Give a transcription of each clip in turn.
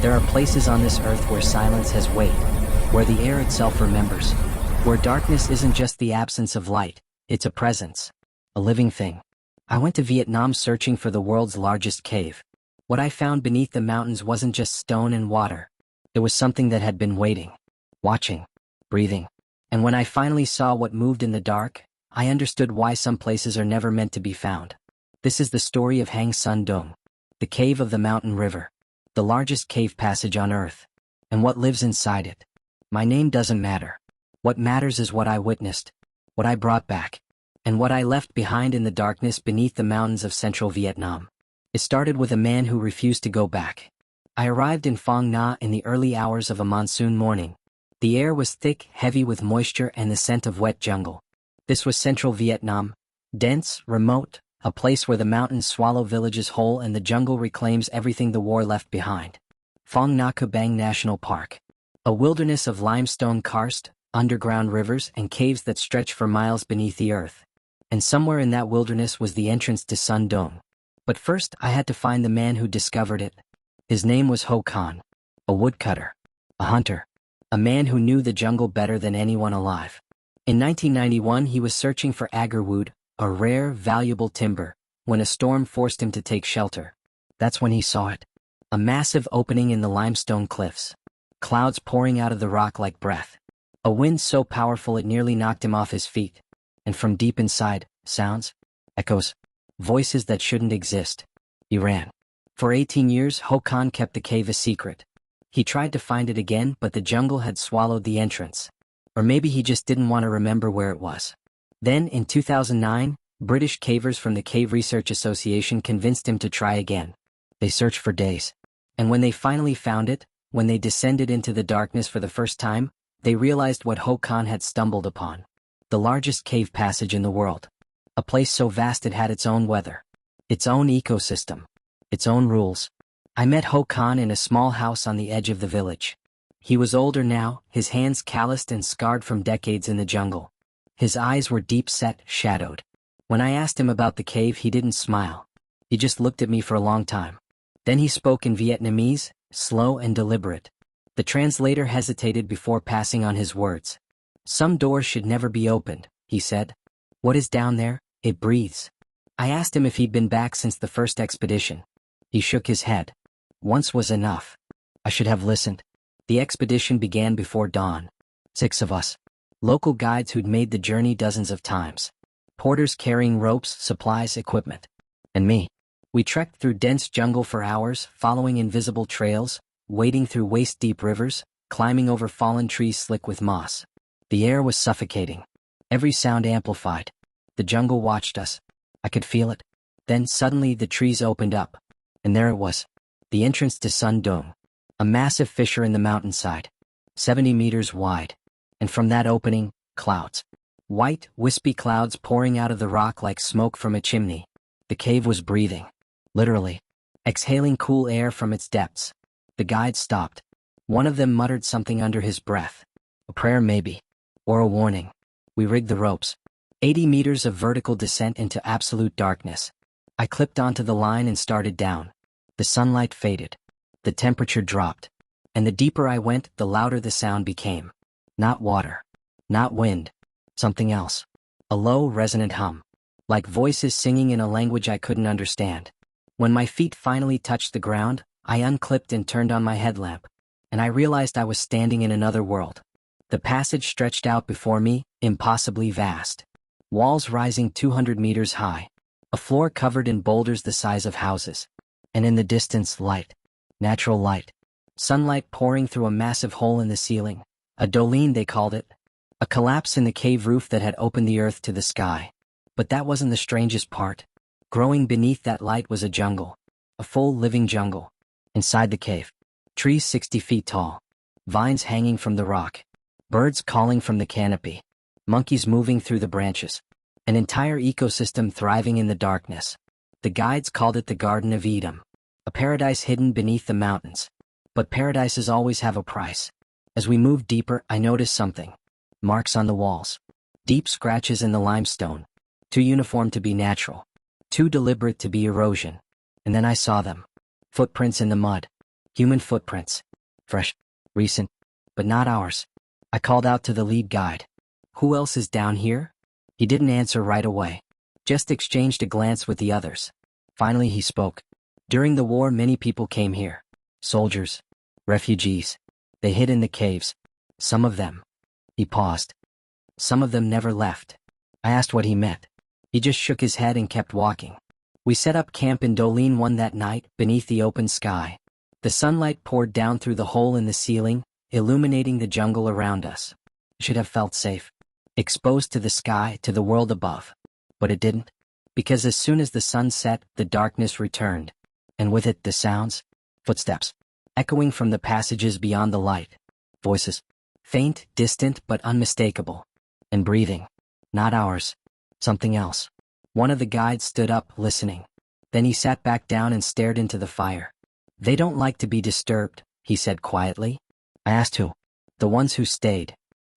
There are places on this earth where silence has weight, where the air itself remembers, where darkness isn't just the absence of light, it's a presence, a living thing. I went to Vietnam searching for the world's largest cave. What I found beneath the mountains wasn't just stone and water. It was something that had been waiting, watching, breathing. And when I finally saw what moved in the dark, I understood why some places are never meant to be found. This is the story of Son Doong, the cave of the mountain river, the largest cave passage on earth, and what lives inside it. My name doesn't matter. What matters is what I witnessed, what I brought back, and what I left behind in the darkness beneath the mountains of central Vietnam. It started with a man who refused to go back. I arrived in Phong Nha in the early hours of a monsoon morning. The air was thick, heavy with moisture and the scent of wet jungle. This was central Vietnam, dense, remote, a place where the mountains swallow villages whole and the jungle reclaims everything the war left behind. Phong Nha-Ke Bang National Park. A wilderness of limestone karst, underground rivers and caves that stretch for miles beneath the earth. And somewhere in that wilderness was the entrance to Son Doong. But first I had to find the man who discovered it. His name was Ho Khanh, a woodcutter, a hunter, a man who knew the jungle better than anyone alive. In 1991 he was searching for agarwood, a rare, valuable timber, when a storm forced him to take shelter. That's when he saw it. A massive opening in the limestone cliffs. Clouds pouring out of the rock like breath. A wind so powerful it nearly knocked him off his feet. And from deep inside, sounds, echoes, voices that shouldn't exist. He ran. For 18 years, Ho Khanh kept the cave a secret. He tried to find it again, but the jungle had swallowed the entrance. Or maybe he just didn't want to remember where it was. Then, in 2009, British cavers from the Cave Research Association convinced him to try again. They searched for days. And when they finally found it, when they descended into the darkness for the first time, they realized what Ho Khanh had stumbled upon. The largest cave passage in the world. A place so vast it had its own weather, its own ecosystem, its own rules. I met Ho Khanh in a small house on the edge of the village. He was older now, his hands calloused and scarred from decades in the jungle. His eyes were deep-set, shadowed. When I asked him about the cave, he didn't smile. He just looked at me for a long time. Then he spoke in Vietnamese, slow and deliberate. The translator hesitated before passing on his words. Some doors should never be opened, he said. What is down there? It breathes. I asked him if he'd been back since the first expedition. He shook his head. Once was enough. I should have listened. The expedition began before dawn. 6 of us. Local guides who'd made the journey dozens of times. Porters carrying ropes, supplies, equipment. And me. We trekked through dense jungle for hours, following invisible trails, wading through waist-deep rivers, climbing over fallen trees slick with moss. The air was suffocating. Every sound amplified. The jungle watched us. I could feel it. Then suddenly the trees opened up. And there it was. The entrance to Son Doong. A massive fissure in the mountainside. 70 meters wide. And from that opening, clouds. White, wispy clouds pouring out of the rock like smoke from a chimney. The cave was breathing. Literally. Exhaling cool air from its depths. The guides stopped. One of them muttered something under his breath. A prayer maybe. Or a warning. We rigged the ropes. 80 meters of vertical descent into absolute darkness. I clipped onto the line and started down. The sunlight faded. The temperature dropped. And the deeper I went, the louder the sound became. Not water. Not wind. Something else. A low, resonant hum. Like voices singing in a language I couldn't understand. When my feet finally touched the ground, I unclipped and turned on my headlamp. And I realized I was standing in another world. The passage stretched out before me, impossibly vast. Walls rising 200 meters high. A floor covered in boulders the size of houses. And in the distance, light. Natural light. Sunlight pouring through a massive hole in the ceiling. A dolene they called it. A collapse in the cave roof that had opened the earth to the sky. But that wasn't the strangest part. Growing beneath that light was a jungle. A full living jungle. Inside the cave. Trees 60 feet tall. Vines hanging from the rock. Birds calling from the canopy. Monkeys moving through the branches. An entire ecosystem thriving in the darkness. The guides called it the Garden of Eden. A paradise hidden beneath the mountains. But paradises always have a price. As we moved deeper, I noticed something. Marks on the walls. Deep scratches in the limestone. Too uniform to be natural. Too deliberate to be erosion. And then I saw them. Footprints in the mud. Human footprints. Fresh. Recent. But not ours. I called out to the lead guide. Who else is down here? He didn't answer right away. Just exchanged a glance with the others. Finally he spoke. During the war many people came here. Soldiers. Refugees. They hid in the caves. Some of them. He paused. Some of them never left. I asked what he meant. He just shook his head and kept walking. We set up camp in Dolin 1 that night, beneath the open sky. The sunlight poured down through the hole in the ceiling, illuminating the jungle around us. I should have felt safe. Exposed to the sky, to the world above. But it didn't. Because as soon as the sun set, the darkness returned. And with it the sounds. Footsteps. Echoing from the passages beyond the light. Voices. Faint, distant, but unmistakable. And breathing. Not ours. Something else. One of the guides stood up, listening. Then he sat back down and stared into the fire. They don't like to be disturbed, he said quietly. I asked who. The ones who stayed.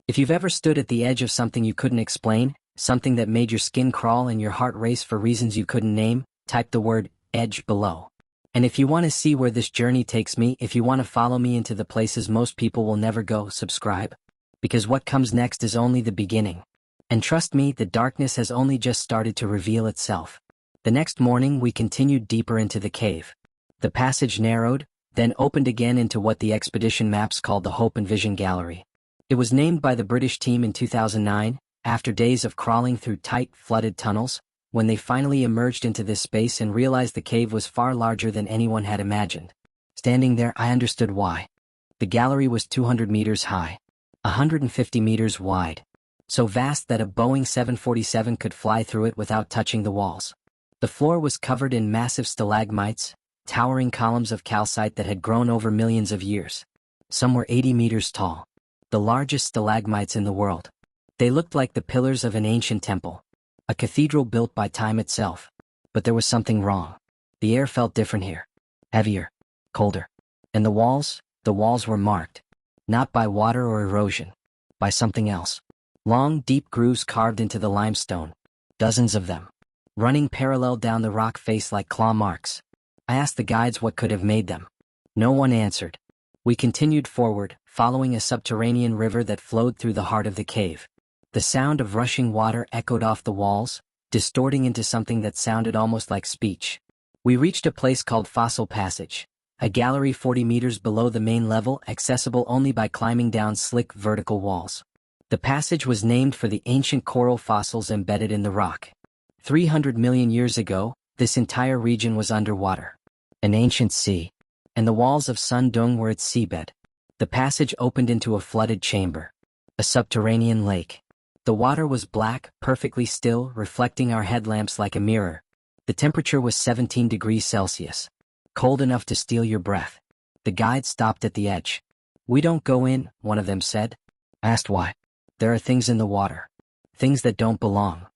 If you've ever stood at the edge of something you couldn't explain, something that made your skin crawl and your heart race for reasons you couldn't name, type the word edge below. And if you want to see where this journey takes me, if you want to follow me into the places most people will never go, subscribe. Because what comes next is only the beginning. And trust me, the darkness has only just started to reveal itself. The next morning we continued deeper into the cave. The passage narrowed, then opened again into what the expedition maps called the Hope and Vision Gallery. It was named by the British team in 2009, after days of crawling through tight, flooded tunnels, when they finally emerged into this space and realized the cave was far larger than anyone had imagined. Standing there, I understood why. The gallery was 200 meters high, 150 meters wide. So vast that a Boeing 747 could fly through it without touching the walls. The floor was covered in massive stalagmites, towering columns of calcite that had grown over millions of years. Some were 80 meters tall, the largest stalagmites in the world. They looked like the pillars of an ancient temple, a cathedral built by time itself. But there was something wrong. The air felt different here. Heavier, colder. And the walls were marked. Not by water or erosion. By something else. Long, deep grooves carved into the limestone. Dozens of them. Running parallel down the rock face like claw marks. I asked the guides what could have made them. No one answered. We continued forward, following a subterranean river that flowed through the heart of the cave. The sound of rushing water echoed off the walls, distorting into something that sounded almost like speech. We reached a place called Fossil Passage, a gallery 40 meters below the main level, accessible only by climbing down slick vertical walls. The passage was named for the ancient coral fossils embedded in the rock. 300 million years ago, this entire region was underwater. An ancient sea. And the walls of Son Doong were its seabed. The passage opened into a flooded chamber. A subterranean lake. The water was black, perfectly still, reflecting our headlamps like a mirror. The temperature was 17 degrees Celsius. Cold enough to steal your breath. The guide stopped at the edge. We don't go in, one of them said. I asked why. There are things in the water. Things that don't belong.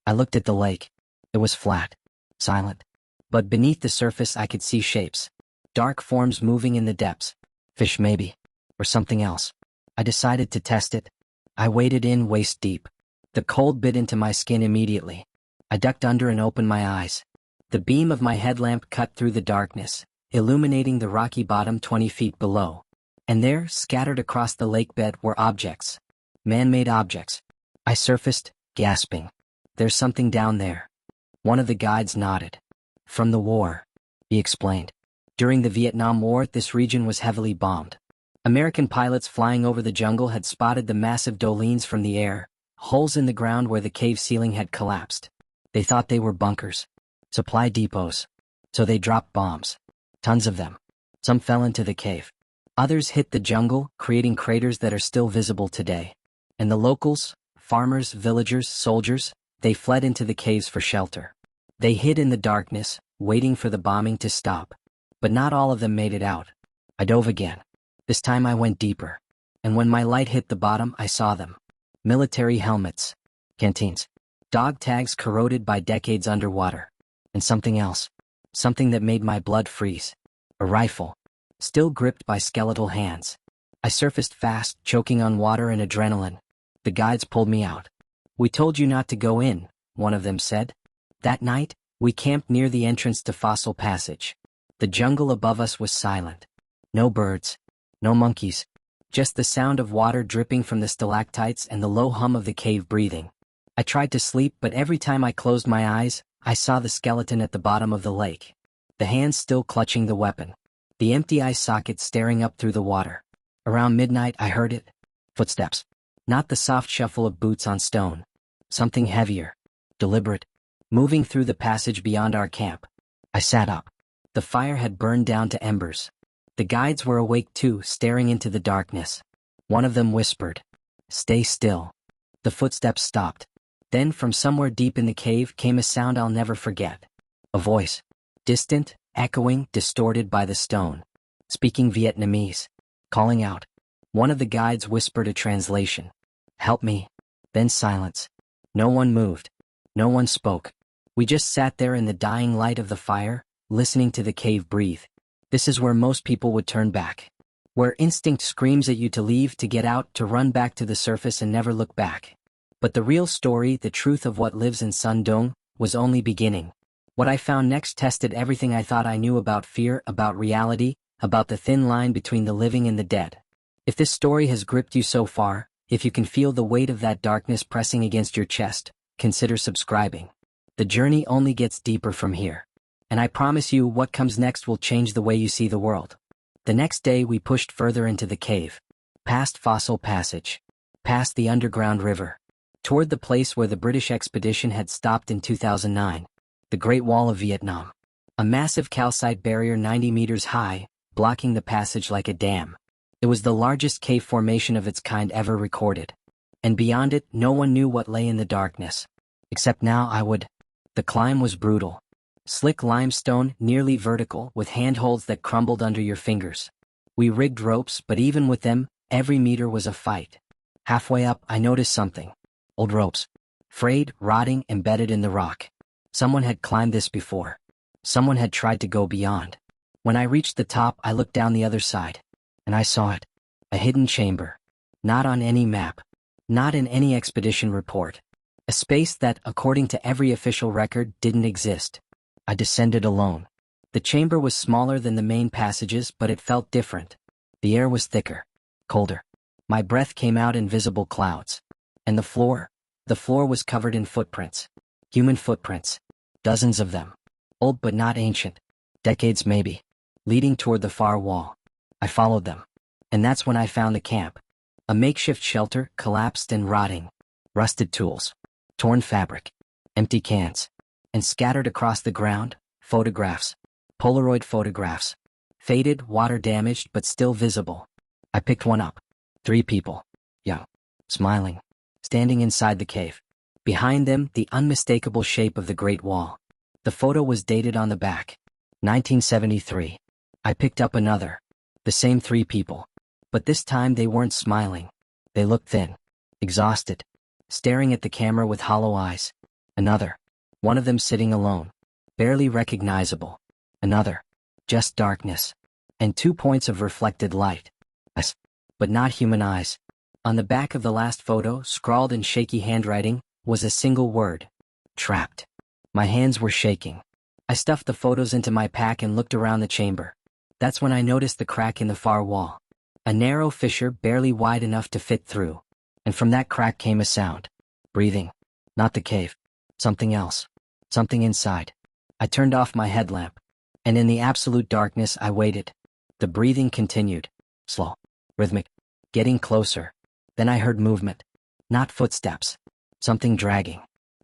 I looked at the lake. It was flat. Silent. But beneath the surface I could see shapes. Dark forms moving in the depths. Fish maybe. Or something else. I decided to test it. I waded in waist deep. The cold bit into my skin immediately. I ducked under and opened my eyes. The beam of my headlamp cut through the darkness, illuminating the rocky bottom 20 feet below. And there, scattered across the lake bed, were objects. Man-made objects. I surfaced, gasping. There's something down there. One of the guides nodded. From the war, he explained. During the Vietnam War, this region was heavily bombed. American pilots flying over the jungle had spotted the massive dolines from the air, holes in the ground where the cave ceiling had collapsed. They thought they were bunkers. Supply depots. So they dropped bombs. Tons of them. Some fell into the cave. Others hit the jungle, creating craters that are still visible today. And the locals, farmers, villagers, soldiers, they fled into the caves for shelter. They hid in the darkness, waiting for the bombing to stop. But not all of them made it out. I dove again. This time I went deeper. And when my light hit the bottom, I saw them. Military helmets. Canteens. Dog tags corroded by decades underwater. And something else. Something that made my blood freeze. A rifle. Still gripped by skeletal hands. I surfaced fast, choking on water and adrenaline. The guides pulled me out. We told you not to go in, one of them said. That night, we camped near the entrance to Fossil Passage. The jungle above us was silent. No birds. No monkeys. Just the sound of water dripping from the stalactites and the low hum of the cave breathing. I tried to sleep, but every time I closed my eyes, I saw the skeleton at the bottom of the lake. The hands still clutching the weapon. The empty eye socket staring up through the water. Around midnight I heard it. Footsteps. Not the soft shuffle of boots on stone. Something heavier. Deliberate. Moving through the passage beyond our camp. I sat up. The fire had burned down to embers. The guides were awake too, staring into the darkness. One of them whispered, "Stay still." The footsteps stopped. Then from somewhere deep in the cave came a sound I'll never forget. A voice. Distant, echoing, distorted by the stone. Speaking Vietnamese. Calling out. One of the guides whispered a translation. "Help me." Then silence. No one moved. No one spoke. We just sat there in the dying light of the fire, listening to the cave breathe. This is where most people would turn back. Where instinct screams at you to leave, to get out, to run back to the surface and never look back. But the real story, the truth of what lives in Son Doong, was only beginning. What I found next tested everything I thought I knew about fear, about reality, about the thin line between the living and the dead. If this story has gripped you so far, if you can feel the weight of that darkness pressing against your chest, consider subscribing. The journey only gets deeper from here. And I promise you, what comes next will change the way you see the world. The next day we pushed further into the cave. Past Fossil Passage. Past the underground river. Toward the place where the British expedition had stopped in 2009. The Great Wall of Vietnam. A massive calcite barrier 90 meters high, blocking the passage like a dam. It was the largest cave formation of its kind ever recorded. And beyond it, no one knew what lay in the darkness. Except now I would. The climb was brutal. Slick limestone, nearly vertical, with handholds that crumbled under your fingers. We rigged ropes, but even with them, every meter was a fight. Halfway up, I noticed something. Old ropes. Frayed, rotting, embedded in the rock. Someone had climbed this before. Someone had tried to go beyond. When I reached the top, I looked down the other side. And I saw it. A hidden chamber. Not on any map. Not in any expedition report. A space that, according to every official record, didn't exist. I descended alone. The chamber was smaller than the main passages, but it felt different. The air was thicker. Colder. My breath came out in visible clouds. And the floor was covered in footprints. Human footprints. Dozens of them. Old but not ancient. Decades maybe. Leading toward the far wall. I followed them. And that's when I found the camp. A makeshift shelter, collapsed and rotting. Rusted tools. Torn fabric. Empty cans. And scattered across the ground, photographs. Polaroid photographs. Faded, water-damaged, but still visible. I picked one up. 3 people. Young. Smiling. Standing inside the cave. Behind them, the unmistakable shape of the Great Wall. The photo was dated on the back. 1973. I picked up another. The same 3 people. But this time they weren't smiling. They looked thin. Exhausted. Staring at the camera with hollow eyes. Another. One of them sitting alone. Barely recognizable. Another. Just darkness. And 2 points of reflected light. Yes. But not human eyes. On the back of the last photo, scrawled in shaky handwriting, was a single word. Trapped. My hands were shaking. I stuffed the photos into my pack and looked around the chamber. That's when I noticed the crack in the far wall. A narrow fissure barely wide enough to fit through. And from that crack came a sound. Breathing. Not the cave. Something else. Something inside. I turned off my headlamp. And in the absolute darkness I waited. The breathing continued. Slow. Rhythmic. Getting closer. Then I heard movement. Not footsteps. Something dragging.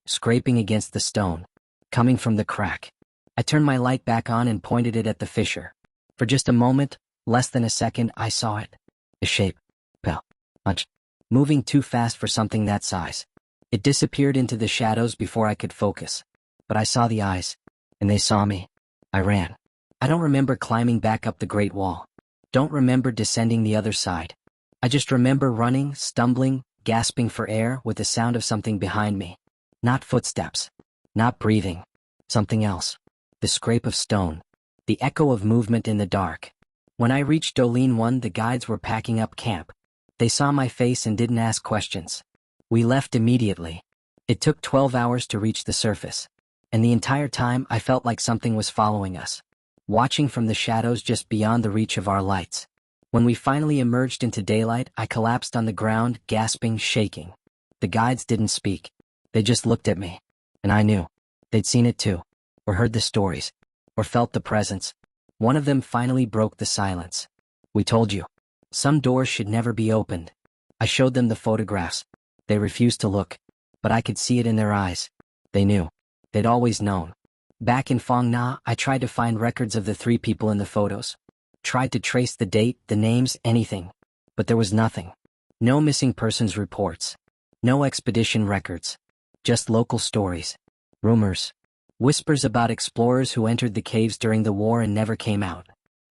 Scraping against the stone. Coming from the crack. I turned my light back on and pointed it at the fissure. For just a moment, less than a second, I saw it. A shape. Pale. Much. Moving too fast for something that size. It disappeared into the shadows before I could focus. But I saw the eyes. And they saw me. I ran. I don't remember climbing back up the Great Wall. Don't remember descending the other side. I just remember running, stumbling, gasping for air with the sound of something behind me. Not footsteps. Not breathing. Something else. The scrape of stone. The echo of movement in the dark. When I reached Dolin 1, the guides were packing up camp. They saw my face and didn't ask questions. We left immediately. It took 12 hours to reach the surface. And the entire time I felt like something was following us. watching from the shadows just beyond the reach of our lights. When we finally emerged into daylight, I collapsed on the ground, gasping, shaking. The guides didn't speak. They just looked at me. And I knew. They'd seen it too. Or heard the stories. Or felt the presence. One of them finally broke the silence. "We told you. Some doors should never be opened." I showed them the photographs. They refused to look. But I could see it in their eyes. They knew. They'd always known. Back in Phong Nha, I tried to find records of the 3 people in the photos. Tried to trace the date, the names, anything. But there was nothing. No missing persons reports. No expedition records. Just local stories. Rumors. Whispers about explorers who entered the caves during the war and never came out.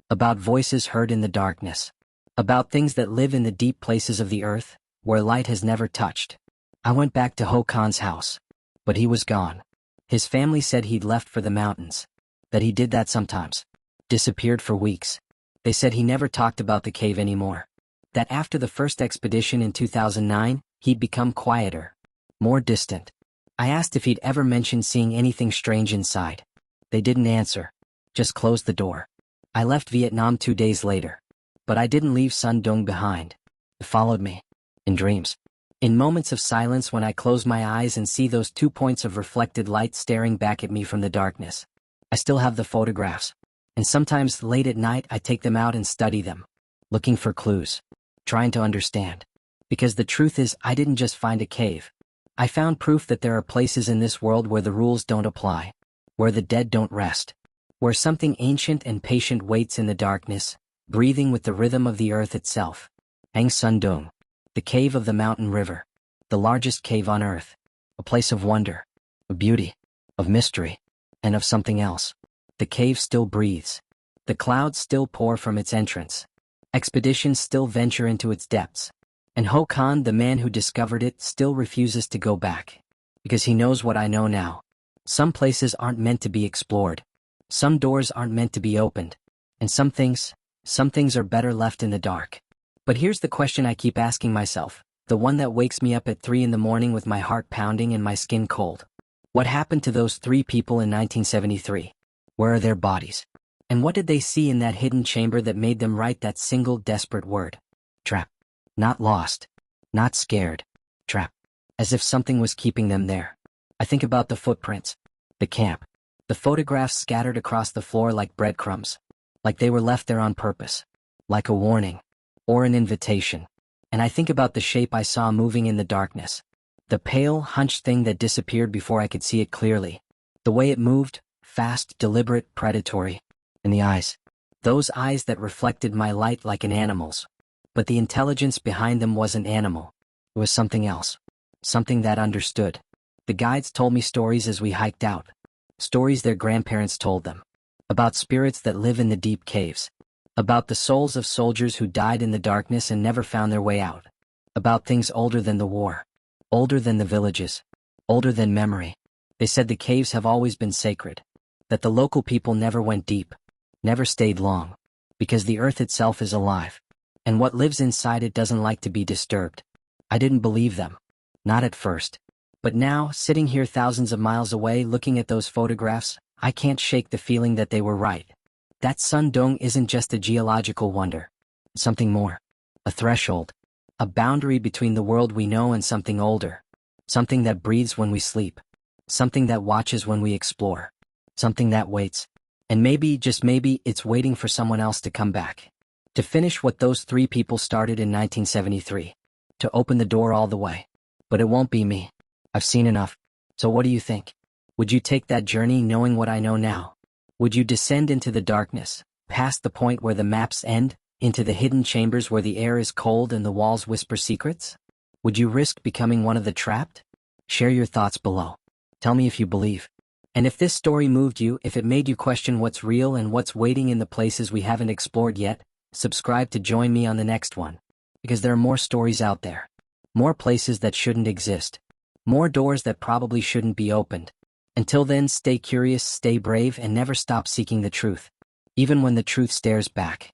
About voices heard in the darkness. About things that live in the deep places of the earth, where light has never touched. I went back to Ho Khan's house. But he was gone. His family said he'd left for the mountains. That he did that sometimes. Disappeared for weeks. They said he never talked about the cave anymore. That after the first expedition in 2009, he'd become quieter. More distant. I asked if he'd ever mentioned seeing anything strange inside. They didn't answer. Just closed the door. I left Vietnam 2 days later. But I didn't leave Son Doong behind. It followed me. In dreams. In moments of silence when I close my eyes and see those 2 points of reflected light staring back at me from the darkness. I still have the photographs. And sometimes late at night I take them out and study them. Looking for clues. Trying to understand. Because the truth is, I didn't just find a cave. I found proof that there are places in this world where the rules don't apply. Where the dead don't rest. Where something ancient and patient waits in the darkness, breathing with the rhythm of the earth itself. Hang Son Doong. The cave of the mountain river. The largest cave on earth. A place of wonder. Of beauty. Of mystery. And of something else. The cave still breathes. The clouds still pour from its entrance. Expeditions still venture into its depths. And Ho Khanh, the man who discovered it, still refuses to go back. Because he knows what I know now. Some places aren't meant to be explored. Some doors aren't meant to be opened. And some things are better left in the dark. But here's the question I keep asking myself, the one that wakes me up at 3 in the morning with my heart pounding and my skin cold. What happened to those 3 people in 1973? Where are their bodies? And what did they see in that hidden chamber that made them write that single desperate word? Trap. Not lost. Not scared. Trap. As if something was keeping them there. I think about the footprints. The camp. The photographs scattered across the floor like breadcrumbs. Like they were left there on purpose. Like a warning. Or an invitation. And I think about the shape I saw moving in the darkness. The pale, hunched thing that disappeared before I could see it clearly. The way it moved. Fast, deliberate, predatory. And the eyes. Those eyes that reflected my light like an animal's. But the intelligence behind them wasn't animal. It was something else. Something that understood. The guides told me stories as we hiked out. Stories their grandparents told them. About spirits that live in the deep caves. About the souls of soldiers who died in the darkness and never found their way out. About things older than the war. Older than the villages. Older than memory. They said the caves have always been sacred. That the local people never went deep. Never stayed long. Because the earth itself is alive. And what lives inside it doesn't like to be disturbed. I didn't believe them. Not at first. But now, sitting here thousands of miles away looking at those photographs, I can't shake the feeling that they were right. That Son Doong isn't just a geological wonder. It's something more. A threshold. A boundary between the world we know and something older. Something that breathes when we sleep. Something that watches when we explore. Something that waits. And maybe, just maybe, it's waiting for someone else to come back. To finish what those 3 people started in 1973. To open the door all the way. But it won't be me. I've seen enough. So what do you think? Would you take that journey knowing what I know now? Would you descend into the darkness, past the point where the maps end, into the hidden chambers where the air is cold and the walls whisper secrets? Would you risk becoming one of the trapped? Share your thoughts below. Tell me if you believe. And if this story moved you, if it made you question what's real and what's waiting in the places we haven't explored yet, subscribe to join me on the next one. Because there are more stories out there. More places that shouldn't exist. More doors that probably shouldn't be opened. Until then, stay curious, stay brave, and never stop seeking the truth. Even when the truth stares back.